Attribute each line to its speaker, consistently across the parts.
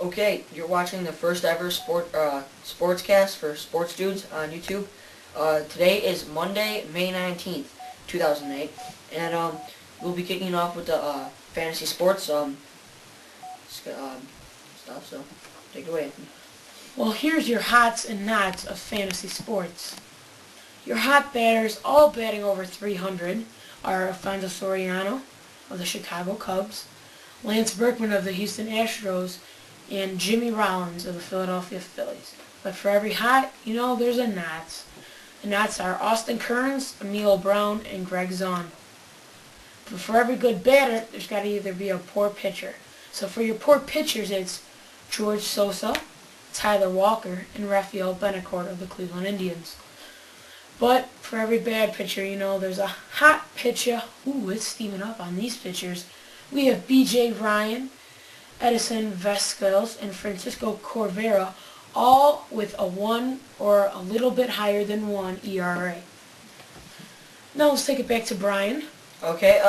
Speaker 1: Okay, you're watching the first ever sportscast for Sportsdudez on YouTube. Today is Monday, May 19th, 2008, and we'll be kicking off with the fantasy sports stuff, so take it away, Anthony.
Speaker 2: Well, here's your hots and nots of fantasy sports. Your hot batters, all batting over 300, are Alfonso Soriano of the Chicago Cubs, Lance Berkman of the Houston Astros, and Jimmy Rollins of the Philadelphia Phillies. But for every hot, there's a nots. The nots are Austin Kearns, Emil Brown, and Greg Zahn. But for every good batter, there's got to either be a poor pitcher. So for your poor pitchers, it's George Sosa, Tyler Walker, and Rafael Betancourt of the Cleveland Indians. But for every bad pitcher, there's a hot pitcher. Ooh, it's steaming up on these pitchers. We have B.J. Ryan, Edison Vasquez, and Francisco Corvera, all with a 1 or a little bit higher than 1 ERA. Now let's take it back to Brian.
Speaker 1: Okay,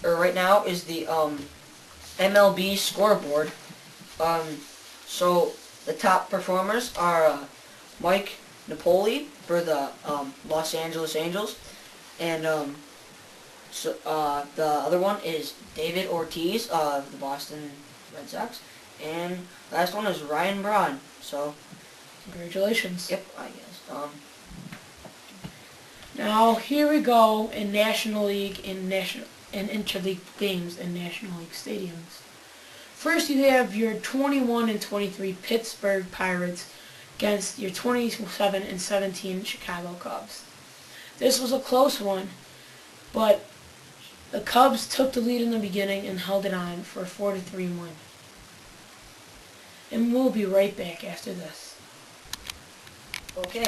Speaker 1: right now is the MLB scoreboard. So the top performers are Mike Napoli for the Los Angeles Angels, and the other one is David Ortiz of the Boston Red Sox, and last one is Ryan Braun. So
Speaker 2: congratulations.
Speaker 1: Yep, I guess.
Speaker 2: Now here we go in National League and interleague games in National League stadiums. First, you have your 21-23 Pittsburgh Pirates against your 27-17 Chicago Cubs. This was a close one, but the Cubs took the lead in the beginning and held it on for a 4-3 win. And we'll be right back after this.
Speaker 1: Okay,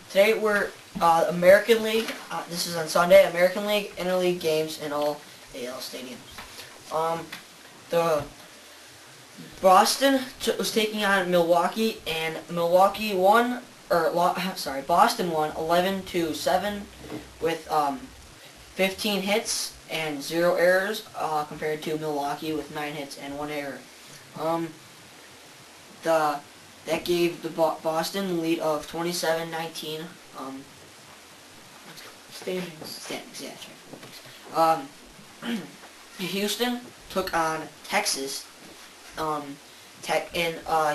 Speaker 1: today we're American League. This is on Sunday. American League interleague games in all AL stadiums. The Boston was taking on Milwaukee, and Boston won 11-7 with 15 hits and 0 errors, compared to Milwaukee with 9 hits and 1 error. That gave the Boston the lead of 27-19.
Speaker 2: Standings,
Speaker 1: yeah, that's right. Houston took on Texas.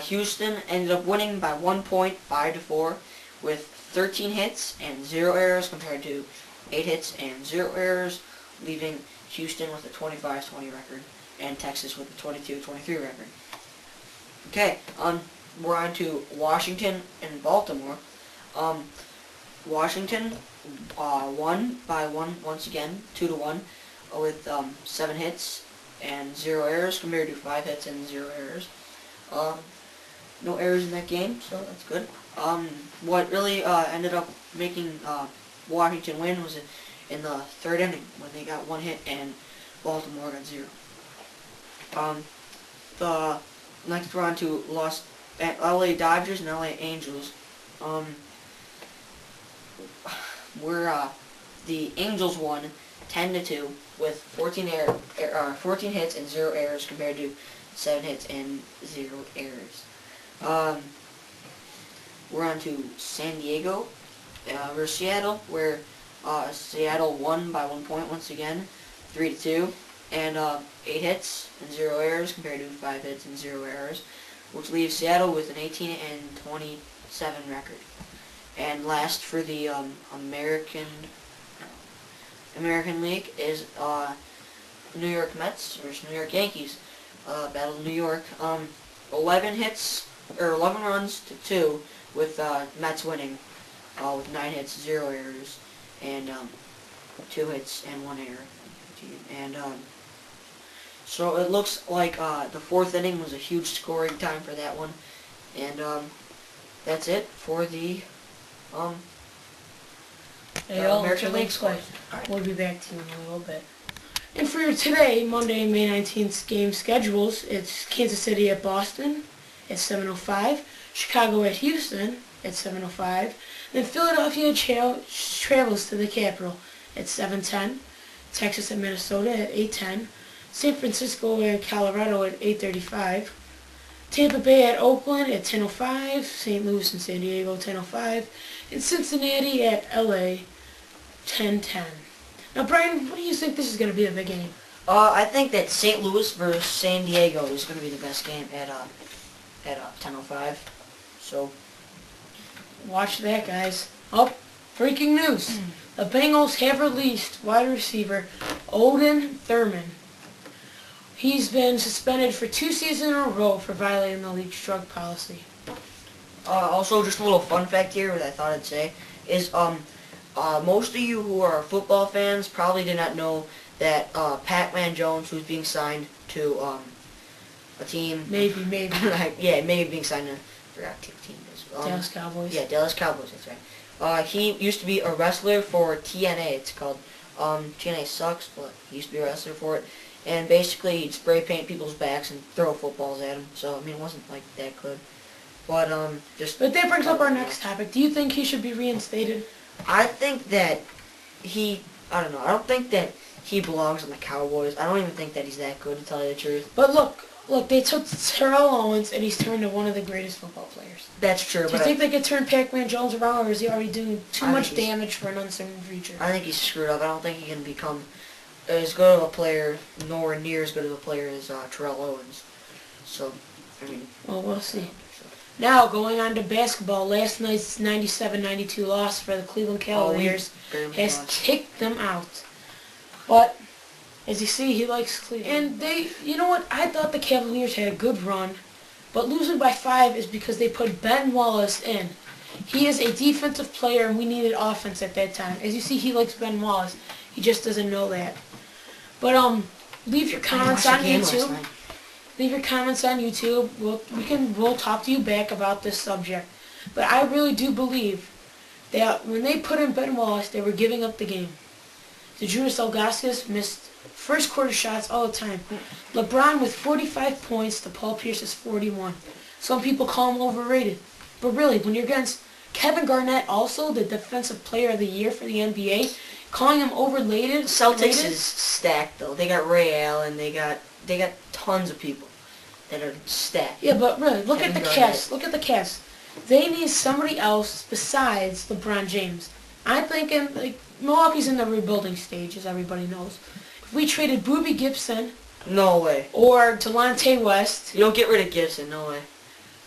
Speaker 1: Houston ended up winning by 1 point, 5-4, with 13 hits and 0 errors compared to 8 hits and 0 errors, leaving Houston with a 25-20 record and Texas with a 22-23 record. Okay, we're on to Washington and Baltimore. Washington won by 1 once again, 2-1, with 7 hits and 0 errors compared to 5 hits and 0 errors. No errors in that game, so that's good. What really ended up making Washington win was in the third inning when they got 1 hit and Baltimore got 0. The next we're on to LA Dodgers and LA Angels. The Angels won 10-2 with 14 hits and 0 errors compared to 7 hits and 0 errors. We're on to San Diego versus Seattle, where Seattle won by 1 point once again, 3-2, and 8 hits and 0 errors compared to 5 hits and 0 errors, which leaves Seattle with an 18-27 record. And last for the American League is New York Mets versus New York Yankees. Battle of New York. 11 runs to 2, with Mets winning with 9 hits, 0 errors, and 2 hits and 1 error. And so it looks like the 4th inning was a huge scoring time for that one. And that's it for the American League scores.
Speaker 2: Right. We'll be back to you in a little bit. And for your today, Monday, May 19th game schedules, it's Kansas City at Boston at 7:05, Chicago at Houston at 7:05, then Philadelphia travels to the capital at 7:10, Texas at Minnesota at 8:10, San Francisco at Colorado at 8:35, Tampa Bay at Oakland at 10:05. St. Louis and San Diego 10:05. And Cincinnati at LA 10:10. Now, Brian, what do you think this is going to be a big game?
Speaker 1: I think that St. Louis versus San Diego is going to be the best game at 10:05. So,
Speaker 2: watch that, guys. Oh, breaking news. The Bengals have released wide receiver Odin Thurman. He's been suspended for 2 seasons in a row for violating the league's drug policy.
Speaker 1: Also, just a little fun fact here that I thought I'd say is most of you who are football fans probably did not know that Pac-Man Jones, who's being signed to a team.
Speaker 2: Maybe.
Speaker 1: Yeah, maybe being signed to, I forgot what team it is.
Speaker 2: Dallas Cowboys.
Speaker 1: Yeah, Dallas Cowboys, that's right. He used to be a wrestler for TNA. It's called, TNA sucks, but he used to be a wrestler for it. And basically, he'd spray paint people's backs and throw footballs at them. So, I mean, it wasn't, like, that good. But,
Speaker 2: But that brings up our next topic. Do you think he should be reinstated?
Speaker 1: I think that I don't know. I don't think that he belongs on the Cowboys. I don't even think that he's that good, to tell you the truth.
Speaker 2: But look, they took Terrell Owens, and he's turned to one of the greatest football players.
Speaker 1: That's true.
Speaker 2: Do you think they could turn Pac-Man Jones around, or is he already doing too much damage for an uncertain future?
Speaker 1: I think he's screwed up. I don't think he can become as good of a player, nowhere near as good of a player as Terrell Owens. So, I mean...
Speaker 2: Well, we'll see. Now, going on to basketball, last night's 97-92 loss for the Cleveland Cavaliers has kicked them out. But, as you see, he likes Cleveland. And you know what, I thought the Cavaliers had a good run, but losing by 5 is because they put Ben Wallace in. He is a defensive player, and we needed offense at that time. As you see, he likes Ben Wallace. He just doesn't know that. But, leave your comments on YouTube. Leave your comments on YouTube. We'll talk to you back about this subject. But I really do believe that when they put in Ben Wallace, they were giving up the game. Judas Ilgauskas missed first quarter shots all the time. LeBron with 45 points to Paul Pierce's 41. Some people call him overrated. But really, when you're against Kevin Garnett, also the Defensive Player of the Year for the NBA, calling him overrated.
Speaker 1: Celtics is stacked though. They got Ray Allen. They got tons of people that are stacked.
Speaker 2: Yeah, but really, look at the cast. Look at the cast. They need somebody else besides LeBron James. I'm thinking, Milwaukee's in the rebuilding stage, as everybody knows. If we traded Boobie Gibson...
Speaker 1: No way.
Speaker 2: Or Delonte West...
Speaker 1: You don't get rid of Gibson, no way.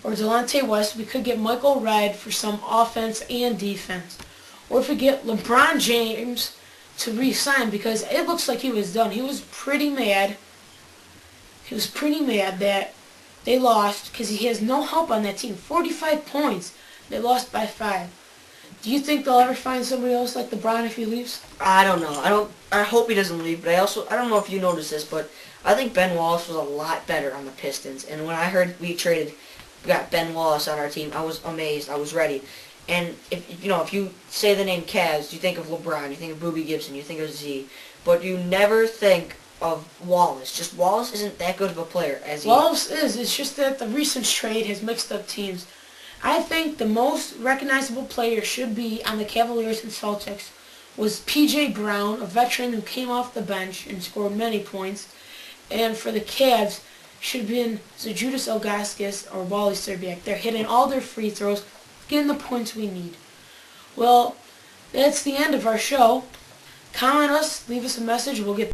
Speaker 2: Or Delonte West, we could get Michael Redd for some offense and defense. Or if we get LeBron James to re-sign, because it looks like he was done. He was pretty mad. He was pretty mad that they lost because he has no help on that team. 45 points. They lost by 5. Do you think they'll ever find somebody else like LeBron if he leaves?
Speaker 1: I don't know. I hope he doesn't leave, but I don't know if you noticed this, but I think Ben Wallace was a lot better on the Pistons. And when I heard we got Ben Wallace on our team, I was amazed. I was ready. And if you say the name Cavs, you think of LeBron, you think of Boobie Gibson, you think of Z, but you never think of Wallace. Just Wallace isn't that good of a player as he
Speaker 2: Wallace is. It's just that the recent trade has mixed up teams. I think the most recognizable player should be on the Cavaliers and Celtics was P.J. Brown, a veteran who came off the bench and scored many points. And for the Cavs, should have been Judas Ilgauskas or Wally Szczerbiak. They're hitting all their free throws, getting the points we need. Well, that's the end of our show. Comment us, leave us a message, we'll get